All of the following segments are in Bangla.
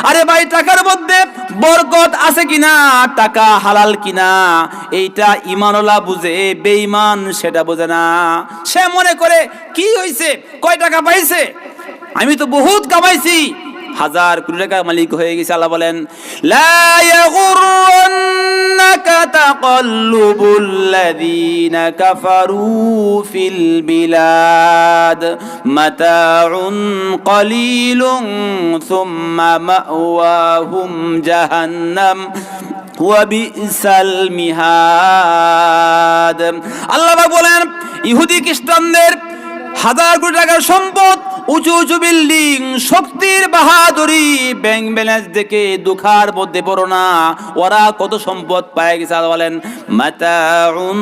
আরে ভাই টাকার মধ্যে বরকত আছে কিনা, টাকা হালাল কিনা, এইটা ঈমানওয়ালা বুঝে, বেঈমান সেটা বোঝে না। সে মনে করে কি হইছে, কয় টাকা পাইছে, আমি তো বহুত কামাইছি, 1000 কোটি টাকার মালিক হয়ে গেছে। আল্লাহ বলেন লা ইয়াগুররুন্নাকা তাকাল্লুবুল লাযীনা কাফারু ফিল বিলাদ মাতাউন কলিলুন সুম্মা মাওয়াহুম জাহান্নাম ওয়া বিসাল মিহাদ। আল্লাহ বলেন ইহুদি খ্রিস্টানদের 1000 কোটি টাকার সম্পদ, উঁচু উঁচু বিল্ডিং, শক্তির বাহাদুরি, ব্যাংক ব্যালেন্স দেখে দুঃখার মধ্যে পড়ো না, ওরা কত সম্পদ পায় গেছে। বলেন মাতাউন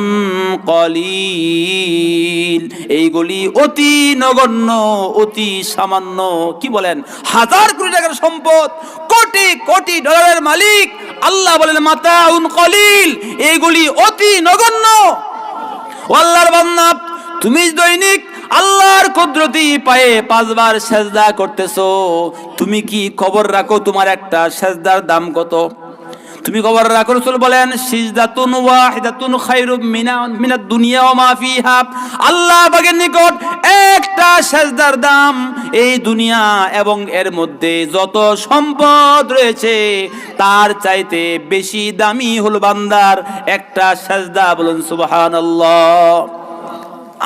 কলিল, এইগুলি অতি নগণ্য, অতি সামান্য। কি বলেন 1000 কোটি টাকার সম্পদ, কোটি কোটি ডলারের মালিক, আল্লাহ বলেন মাতাউন কলিল, এইগুলি অতি নগণ্য। আল্লাহর বান্দা, তুমি দৈনিক আল্লাহর কুদরতি পায়ে 5 বার সেজদা করতেছো, তুমি কি খবর রাখো তোমার একটা সেজদার দাম কত? তুমি খবর রাখো? রাসূল বলেন সিজদাতুন ওয়াহিদাতুন খায়রুম মিনাদ দুনিয়া ওয়া মা ফিহা। আল্লাহ পাকের নিকট একটা সেজদার দাম এই দুনিয়া এবং এর মধ্যে যত সম্পদ রয়েছে তার চাইতে বেশি দামি হলো বান্দার একটা সেজদা। বলুন সুবহানাল্লাহ।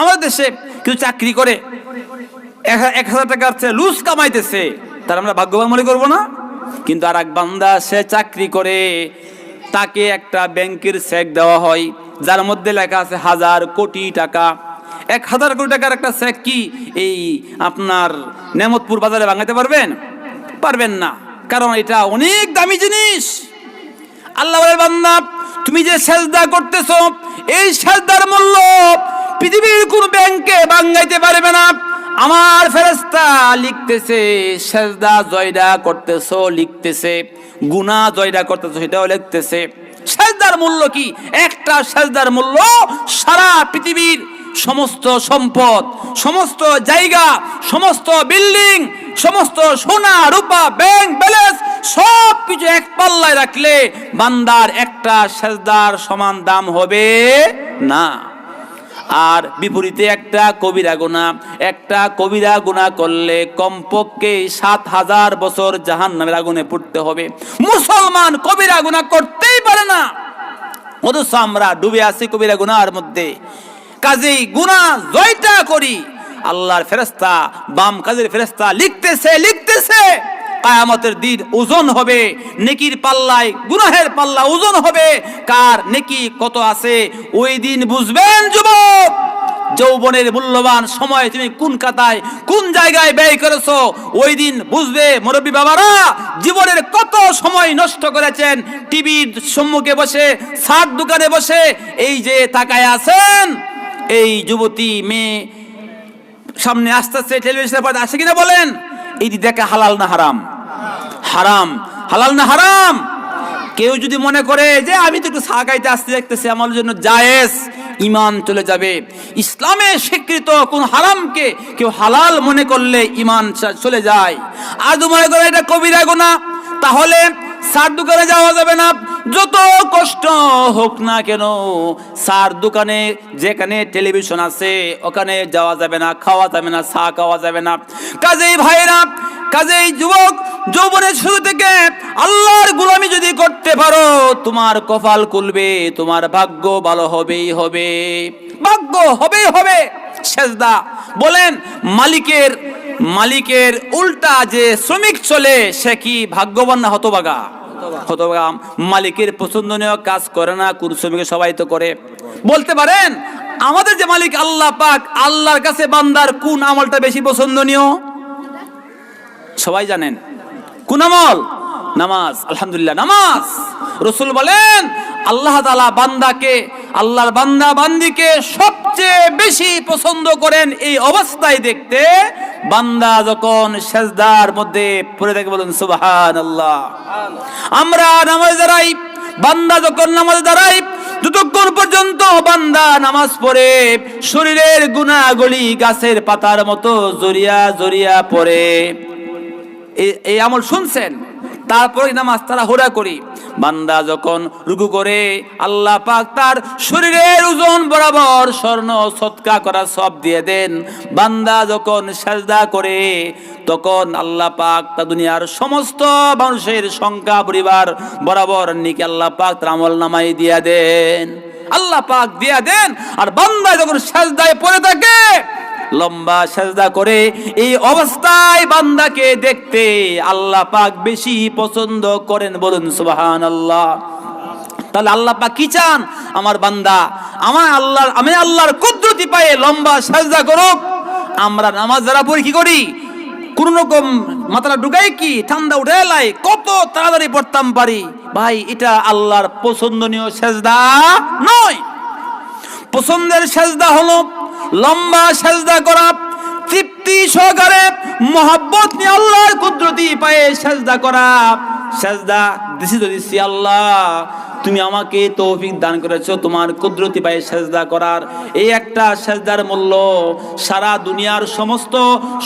আমাদের দেশে কেউ চাকরি করে 1000 টাকার চেয়ে লুজ কামাইতেছে, তার আমরা ভাগ্যবান মনে করবো না? কিন্তু আর এক বান্দা সে চাকরি করে, তাকে একটা ব্যাংকের চেক দেওয়া হয় যার মধ্যে লেখা আছে 1000 কোটি টাকা। 1000 কোটি টাকার একটা চেক কি এই আপনার নেমতপুর বাজারে ভাঙাতে পারবেন? পারবেন না, কারণ এটা অনেক দামি জিনিস। আল্লাহ বলে বান্দা, তুমি যে সেজদা করতেছো এই সেজদার মূল্য পৃথিবীর কোন ব্যাংকে ভাঙাইতে পারবে না। আমার ফেরেশতা লিখতেছে সেজদা জয়দা করতেছো, লিখতেছে গুনাহ জয়দা করতেছো, সেটাও লিখতেছে। সেজদার মূল্য কি? একটা সেজদার মূল্য সারা পৃথিবীর সমস্ত সম্পদ, সমস্ত জায়গা, সমস্ত বিল্ডিং, সমস্ত সোনা রূপা, ব্যাংক ব্যালেন্স সব কিছু এক পাল্লায় রাখলে বান্দার একটা সেজদার সমান দাম হবে না। আর বিপরীতে একটা কবিরা গুনাহ করলে কমপক্ষে 7000 বছর জাহান্নামের আগুনে পড়তে হবে। মুসলমান কবিরা গুনাহ করতেই পারে না, অথচ আমরা ডুবে আছি কবিরা গুনাহের মধ্যে। কাজেই গুনাহ জয়টা করি। আল্লাহর ফেরেশতা, বাম কাজের ফেরেশতা লিখতেছে কিয়ামতের দিন ওজন হবে, নেকির পাল্লায় গুনাহের পাল্লা ওজন হবে, কার নেকি কত আছে ওই দিন বুঝবেন যুবক। যৌবনের মূল্যবান সময় তুমি কোন কাতায় কোন জায়গায় ব্যয় করেছো ওই দিন বুঝবে। মুরব্বী বাবারা, জীবনের কত সময় নষ্ট করেছেন টিভির সম্মুখে বসে, সার দোকানে বসে, এই যে তাকায় আছেন, এই যুবতী মেয়ে সামনে আসতেছে, টেলিভিশনের পর্দায় আসে কিনা বলেন? এইটি দেখে হালাল না হারাম? হারাম। হালাল না হারাম? কেউ যদি মনে করে যে আমি তো একটু চা খাইতে আসতে দেখতেছি আমার জন্য জায়েজ, ঈমান চলে যাবে। ইসলামে স্বীকৃত কোন হারামকে কেউ হালাল মনে করলে ঈমান চলে যায়। আর মনে করে এটা কবিরা গুনাহ, তাহলে সার দোকানে যাওয়া যাবে না, যত কষ্ট হোক না কেন। সার দোকানে যেখানে টেলিভিশন আছে ওখানে যাওয়া যাবে না, খাওয়া যাবে না, চা খাওয়া যাবে না। কাজেই ভাইরা, কাজেই যুবক, যৌবনের শুরু থেকে আল্লাহর গোলামি যদি করতে পারো তোমার কপাল খুলবে, তোমার ভাগ্য ভালো হবেই হবে, ভাগ্য হবেই হবে। সেজদা বলেন মালিকের উল্টা যে শ্রমিক চলে সে কি ভাগ্যবান না হতভাগা? হতভাগা। মালিকের পছন্দনীয় কাজ করে না, কোন শ্রমিক সবাই তো করে। বলতে পারেন আমাদের যে মালিক আল্লাহ পাক, আল্লাহর কাছে বান্দার কোন আমলটা বেশি পছন্দনীয়? সবাই জানেন কোন আমল? নামাজ। আলহামদুলিল্লাহ, নামাজ। রাসূল বলেন আল্লাহ তাআলা আল্লাহর বান্দা বান্দিকে সবচেয়ে বেশি পছন্দ করেন এই অবস্থায় দেখতে, বান্দা যখন সেজদার মধ্যে পড়ে থাকে। বলুন সুবহানাল্লাহ। আমরা নামাজ দাঁড়াই, বান্দা যখন নামাজ দাঁড়াই, যতক্ষণ পর্যন্ত বান্দা নামাজ পড়ে শরীরের গুনাহগুলি গাছের পাতার মতো জড়িয়া জড়িয়া পড়ে। এই আমল শুনছেন? তারপরে নামাজ তাড়াহুড়া করি। বান্দা যখন রুকু করে আল্লাহ পাক তার শরীরের ওজন বরাবর স্বর্ণ সদকা করা সব দিয়ে দেন। বান্দা যখন সাজদা করে তখন আল্লাহ পাক তা দুনিয়ার সমস্ত মানুষের সংখ্যা পরিবার বরাবর নিকে আল্লাহ পাক তার আমল নামাই দিয়া দেন, আল্লাহ পাক দিয়া দেন। আর বান্দা যখন সাজদায় পড়ে থাকে, লম্বা সাজদা করে, এই অবস্থায় বান্দাকে দেখতে আল্লাহ পাক বেশি পছন্দ করেন, বলুন সুবহানাল্লাহ। তাহলে আল্লাহ পাক কি চান? আমার বান্দা আমি আল্লাহর কুদরতি পায়ে লম্বা সাজদা করুক। আমরা নামাজ যারা পড়ি কি করি? কোন রকম মাথাটা ঢুকাই কি ঠান্ডা উঠে এলাই কত তাড়াতাড়ি পড়তাম পারি। ভাই, এটা আল্লাহর পছন্দনীয় সাজদা নয়। পছন্দের সাজদা হলো লম্বা সাজদা করা, তৃপ্তি সহকারে মহব্বত নিয়ে আল্লাহর কুদরতি পায়ে সাজদা করা। সাজদা দিছি আল্লাহ, তুমি আমাকে তৌফিক দান করেছো তোমার কুদরতি পায়ে সাজদা করার। এই একটা সাজদার মূল্য সারা দুনিয়ার সমস্ত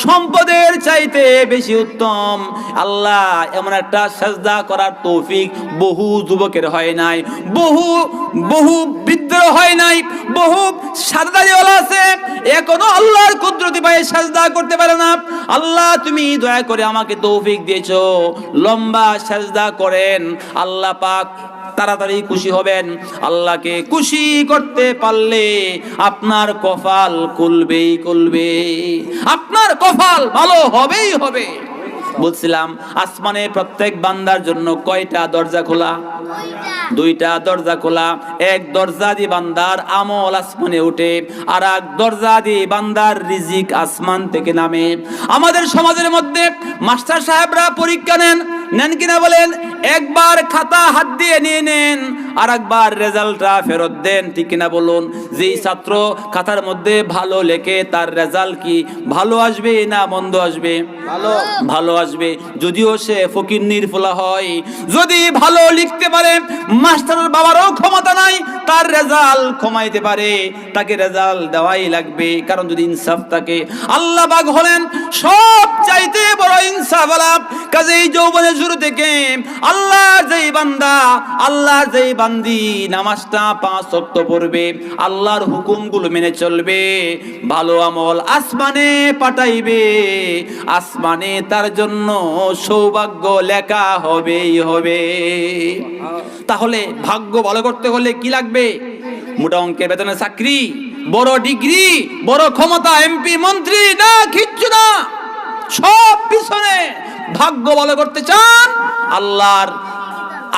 সম্পদের চাইতে বেশি উত্তম। আল্লাহ এমন একটা সাজদা করার তৌফিক বহু যুবকের হয় নাই, বহু বৃদ্ধের হয় নাই, বহু সাজদাওয়ালা আছে এখনো আল্লাহর কুদরতি পায়ে সাজদা করতে পারে না। আল্লাহ তুমি দয়া করে আমাকে তৌফিক দিয়েছো, লম্বা সাজদা করেন। আল্লাহ পাক তাড়াতাড়ি খুশি হবেন। আল্লাহকে খুশি করতে পারলে আপনার কপাল খুলবে, আপনার কপাল ভালো হবেই হবে। বলছিলাম আসমানে প্রত্যেক বান্দার জন্য কয়টা দরজা খোলা? দুইটা দরজা খোলা। এক দরজা দিয়ে বান্দার আমল আসমানে উঠে, আর এক দরজা দিয়ে বান্দার রিজিক আসমান থেকে নামে। আমাদের সমাজের মধ্যে মাস্টার সাহেবরা পরীক্ষা নেন কিনা বলেন? একবার খাতা হাত দিয়ে নিয়ে নেন, আর একবার রেজাল্টটা ফেরত দেন, ঠিক কিনা বলুন? যেই ছাত্র খাতার মধ্যে ভালো লেখে তার রেজাল্ট কি ভালো আসবে না মন্দ আসবে? ভালো আসবে। যদিও সে ফকিন্নির ফোলা হয়, যদি ভালো লিখতে পারে, মাস্টারের বাবারও ক্ষমতা নাই তার রেজাল্ট কমাইতে পারে, তাকে রেজাল্ট দেওয়াই লাগবে। কারণ যদি ইনসাফ থাকে, আল্লাহ পাক হলেন সব চাইতে বড় ইনসাফওয়ালা। কাজেই যৌবনের শুরু থেকে আল্লাহর যেই বান্দা, আল্লাহর যেই বান্দি নামাজটা 5 ওয়াক্ত পড়বে, আল্লাহর হুকুমগুলো মেনে চলবে, ভালো আমল আসমানে পাঠাইবে, আসমানে তার জন্য সৌভাগ্য লেখা হবেই হবে। তাহলে ভাগ্য ভালো করতে হলে কি লাগবে? মোটা অঙ্কের বেতনের চাকরি, বড় ডিগ্রি, বড় ক্ষমতা, এমপি মন্ত্রী না, কিচ্ছু না। সব পিছনে ভাগ্য ভালো করতে চান, আল্লাহর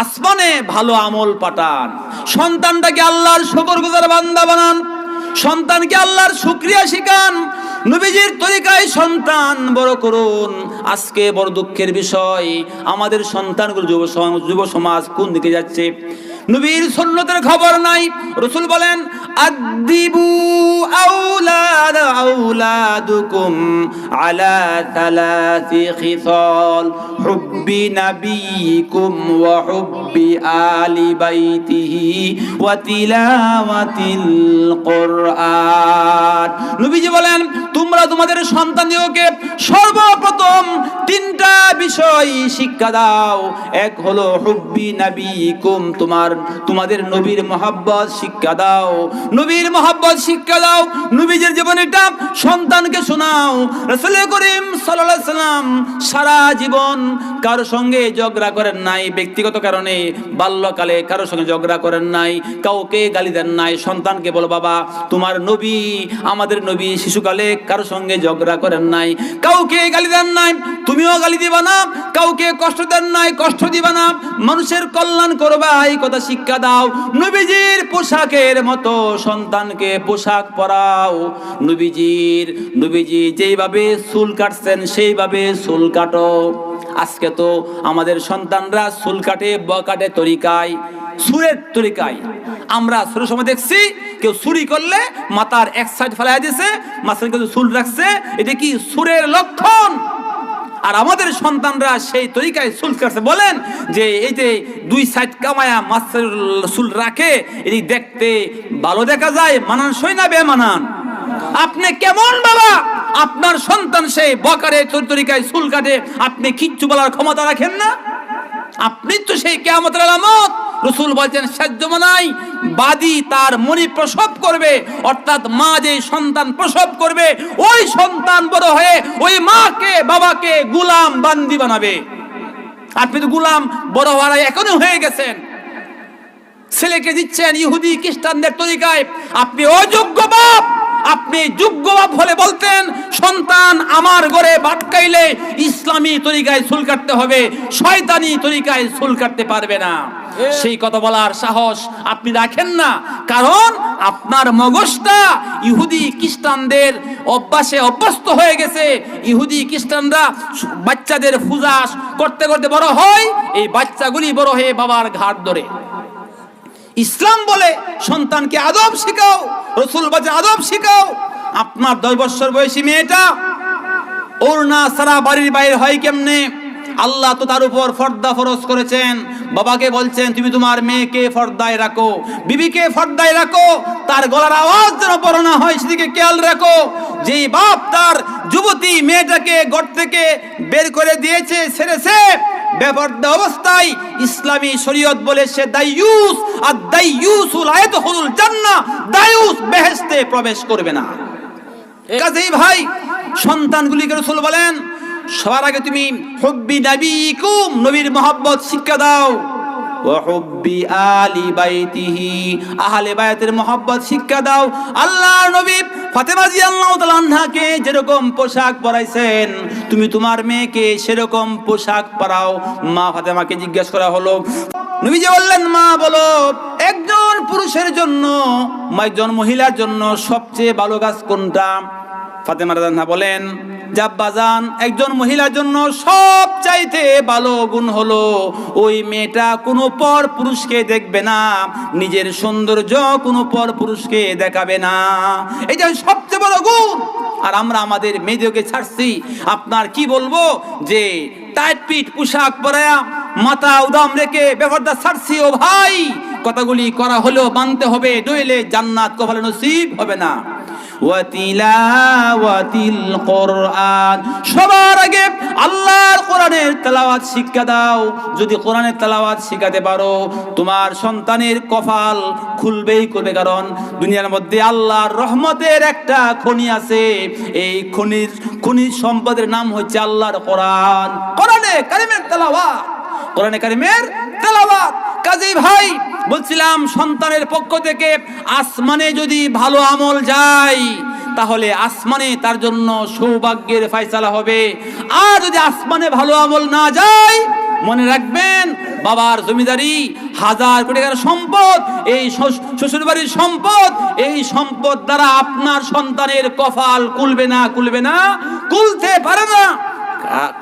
আসমানে ভালো আমল পাঠান। সন্তানটাকে আল্লাহর শুকরগুজার বান্দা বানান, সন্তানকে আল্লাহর শুকরিয়া শিখান, নবীজির তরিকায় সন্তান বড় করুন। আজকে বড় দুঃখের বিষয়, আমাদের সন্তানগুলো যুব সমাজ কোন দিকে যাচ্ছে? নবীর সুন্নতের খবর নাই। রাসূল বলেন, আদিবু আউলাদুকুম আলা সালাসি খিসাল হুব্বি নাবিয়িকুম ওয়া হুব্বি আলি বাইতিহি ওয়া তিলাওয়াতিল কুরআন। নবীজি বলেন, তোমরা তোমাদের সন্তানদেরকে সর্বপ্রথম 3টা বিষয় শিক্ষা দাও। এক হলো হুব্বি নাবিয়িকুম, তোমাদের নবীর মহব্বত শিক্ষা দাও, নবীর মহব্বত শিক্ষা দাও। নবীজির জীবনীটা সন্তানকে শোনাও। রাসূল করিম সাল্লাল্লাহু আলাইহি সাল্লাম সারা জীবন কারোর সঙ্গে ঝগড়া করেন নাই, ব্যক্তিগত কারণে বাল্যকালে কারোর সঙ্গে ঝগড়া করেন নাই, কাউকে গালি দেন নাই। সন্তানকে বলো, বাবা তোমার নবী, আমাদের নবী শিশুকালে কারোর সঙ্গে ঝগড়া করেন নাই, কাউকে গালি দেন নাই, তুমিও গালি দিবা না, কাউকে কষ্ট দেন নাই, কষ্ট দিবা না, মানুষের কল্যাণ করবা, এই কথা শিক্ষা দাও। নবীজির পোশাকের মতো সন্তানকে পোশাক পরাও। নবীজি যেইভাবে চুল কাটছেন সেইভাবে চুল কাটো। আজকে তো আমাদের সন্তানরা চুল কাটে বকাটে তরিকায়, সুরের তরিকায়। আমরা সুরের সময় দেখছি কেউ চুরি করলে মাথার এক সাইড ফেলাই দিয়েছে, মাঝখানে কেউ চুল রাখছে, এটা কি সুরের লক্ষণ? আর আমাদের সন্তানরা সেই তরিকায় চুল কাটছে। বলেন যে এই যে 2 সাইড কামায়া মাছের চুল রাখে, এটি দেখতে ভালো দেখা যায়, মানানসই না বেমানান? আপনি কেমন বাবা? আপনার সন্তান সেই বকারে তরিকায় চুল কাটে, আপনি কিচ্ছু বলার ক্ষমতা রাখেন না? আপনি তো সেই কিয়ামতের আলামত। রাসূল বলেন শেষ জমানায় বাদী তার মনি প্রসব করবে, অর্থাৎ মা যে সন্তান প্রসব করবে ওই সন্তান বড় হয়ে ওই মাকে বাবাকে গোলাম বান্দি বানাবে। আপনি তো গোলাম বড় হওয়ার এখনো হয়ে গেছেন, ছেলেকে দিচ্ছেন ইহুদি খ্রিস্টানদের তরিকায়। আপনি অযোগ্য বাপ। আপনি যোগ্য বাপ হলে বলতেন সন্তান আমার ঘরে ভাত খাইলে ইসলামী তরিকায় চুল কাটতে হবে, শয়তানি তরিকায় চুল কাটতে পারবে না। সেই কথা বলার সাহস আপনি রাখেন না, কারণ আপনার মগজটা ইহুদি খ্রিস্টানদের অভ্যাসে অভ্যস্ত হয়ে গেছে। ইহুদি খ্রিস্টানরা বাচ্চাদের ফুজাস করতে করতে বড় হয়, এই বাচ্চাগুলি বড় হয়ে বাবার ঘাট ধরে। ইসলাম বলে সন্তানকে আদব শেখাও, রাসূল বলে আদব শেখাও। আপনার 10 বছর বয়সী মেয়েটা ওড়না ছাড়া বাড়ির বাইরে হয় কেমনে? আল্লাহ তো তার উপর পর্দা ফরজ করেছেন। বাবাকে বলছেন তুমি তোমার মেয়েকে পর্দায় রাখো, বিবিকে পর্দায় রাখো, তার গলার আওয়াজ যেন বড় না হয় সেদিকে খেয়াল রাখো। যেই বাপ তার যুবতী মেয়েটাকে ঘর থেকে বের করে দিয়েছে, ছেড়েছে বেপরদা অবস্থায়, ইসলামী শরীয়ত বলে সে দায়ুস, আর দায়ুসুল আয়াদখুলুল জান্নাহ, দায়ুস বেহেশতে প্রবেশ করবে না। কাজেই ভাই সন্তানগুলিকে রাসূল বলেন সবার আগে তুমি হুব্বি নবীকুম, নবীর মহব্বত শিক্ষা দাও, ওয়া হুব্বি আলি বাইতিহি, আহলে বায়াতের মহব্বত শিক্ষা দাও। আল্লাহর নবী ফাতেমা রাদিয়াল্লাহু তাআলা আনহাকে যেরকম পোশাক পরাইছেন তুমি তোমার মেয়েকে সেরকম পোশাক পরাও। মা ফাতেমাকে জিজ্ঞেস করা হলো, নবীজি বললেন মা বলো একজন পুরুষের জন্য একজন মহিলার জন্য সবচেয়ে ভালো কাজ কোনটা? ফাতেমা রাদিয়াল্লাহু আনহা বলেন জাব্বাজান একজন মহিলার জন্য সবচাইতে ভালো গুণ হলো ওই মেয়েটা কোনো পর পুরুষকে দেখবে না, নিজের সৌন্দর্য কোনো পর পুরুষকে দেখাবে না, এটা সবচেয়ে বড় গুণ। আর আমরা আমাদের মেয়েদেরকে ছাড়ছি, আপনার কি বলবো যে টাইট পিট পোশাক পরে মাথা উদাম রেখে বেপরদা ছাড়ছি। ও ভাই কথাগুলি করা হলেও মানতে হবে, নইলে জান্নাত কপালে নসিব হবে না। ওয়াতিলাওয়াতিল কোরআন, সবার আগে আল্লাহর কোরআনের তেলাওয়াত শিক্ষা দাও। যদি কোরআনের তেলাওয়াত শিখাতে পারো তোমার সন্তানের কপাল খুলবেই করবে, কারণ দুনিয়ার মধ্যে আল্লাহর রহমতের একটা খনি আছে, এই খনির সম্পদের নাম হচ্ছে আল্লাহর কোরআন, কোরআনে কারিমের তেলাওয়াত, কোরআনে কারিমের তেলাওয়াত। কাজেই ভাই বলছিলাম সন্তানের পক্ষ থেকে আসমানে যদি ভালো আমল যায় তাহলে আসমানে তার জন্য সৌভাগ্যের ফয়সালা হবে, আর যদি আসমানে ভালো আমল না যায় মনে রাখবেন বাবার জমিদারি, 1000 কোটি টাকার সম্পদ, এই শ্বশুর বাড়ির সম্পদ, এই সম্পদ দ্বারা আপনার সন্তানের কপাল খুলবে না, খুলতে পারে না।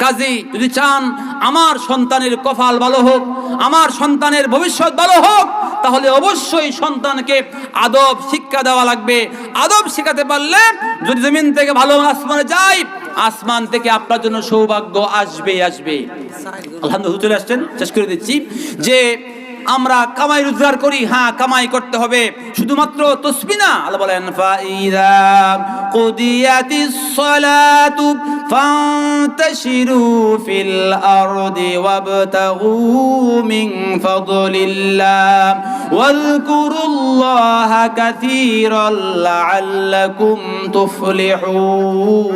কাজী যদি চান আমার সন্তানের কপাল ভালো হোক, আমার সন্তানের ভবিষ্যৎ ভালো হোক, তাহলে অবশ্যই সন্তানকে আদব শিক্ষা দেওয়া লাগবে। আদব শেখাতে পারলে যদি জমিন থেকে ভালো আসমানে যায়, আসমান থেকে আপনার জন্য সৌভাগ্য আসবে। আলহামদুলিল্লাহ চলে আসছেন, শেষ করে দিচ্ছি যে আমরা কামাই রোজগার করি, হ্যাঁ কামাই করতে হবে, শুধুমাত্র তাসবিহ না। আল্লাহ বলেন ফাইযা কুদিয়াতিস সালাতু ফান্তাশিরু ফিল আরদি ওয়াবতাগু মিন ফাদলিল্লাহ ওয়াযকুরুল্লাহা কাসীরান লাআল্লাকুম তুফলিহুন।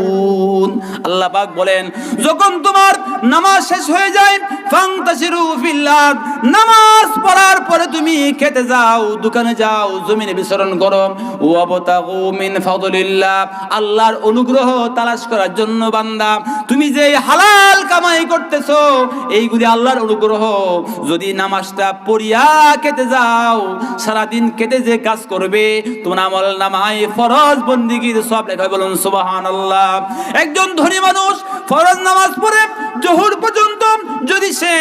আল্লাহ পাক বলেন যখন তোমার নামাজ শেষ হয়ে যায় ফান্তাশিরু ফিল আরদ, নামাজ পড়ার পরে তুমি খেতে যাও, দোকানে যাও, জমিনে বিচরণ করো, ওয়াবতাগু মিন ফাদলিল্লাহ, আল্লাহর অনুগ্রহ তালাশ করার জন্য বান্দা তুমি যে হালাল কামাই করতেছো এইগুলি আল্লাহর অনুগ্রহ। যদি নামাজটা পড়িয়া খেতে যাও, সারা দিন খেতে যে কাজ করবে তোমার আমল নামায় ফরজ বন্দেগীর সব লেখা, বলুন সুবহানাল্লাহ। একজন ধনী মানুষ ফরজ নামাজ পড়ে জোহর পর্যন্ত যদি সে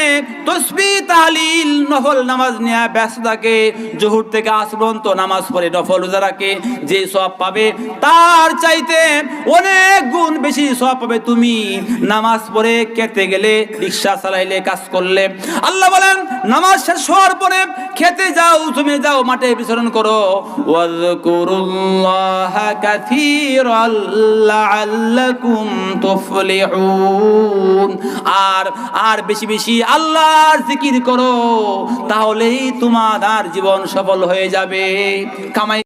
তাসবিহ তাহলিল নফল নামাজ নিয়ে ব্যস্ত থাকে, জোহর থেকে আসর পর্যন্ত নামাজ পড়ে নফল রোজা রাখে, যে সওয়াব পাবে তার চাইতে অনেক গুণ বেশি সওয়াব পাবে তুমি নামাজ পড়ে খেতে গেলে, রিকশা চালাইলে, কাজ করলে। আল্লাহ বলেন নামাজ শেষ হওয়ার পরে খেতে যাও, জমিনে যাও, মাঠে বিচরণ করো, ওয়াযকুরুল্লাহা কাসীরান লাআল্লাকুম তুফলিহুন, আর বেশি বেশি আল্লাহর জিকির করো, তাহলেই তোমার জীবন সফল হয়ে যাবে। কামাই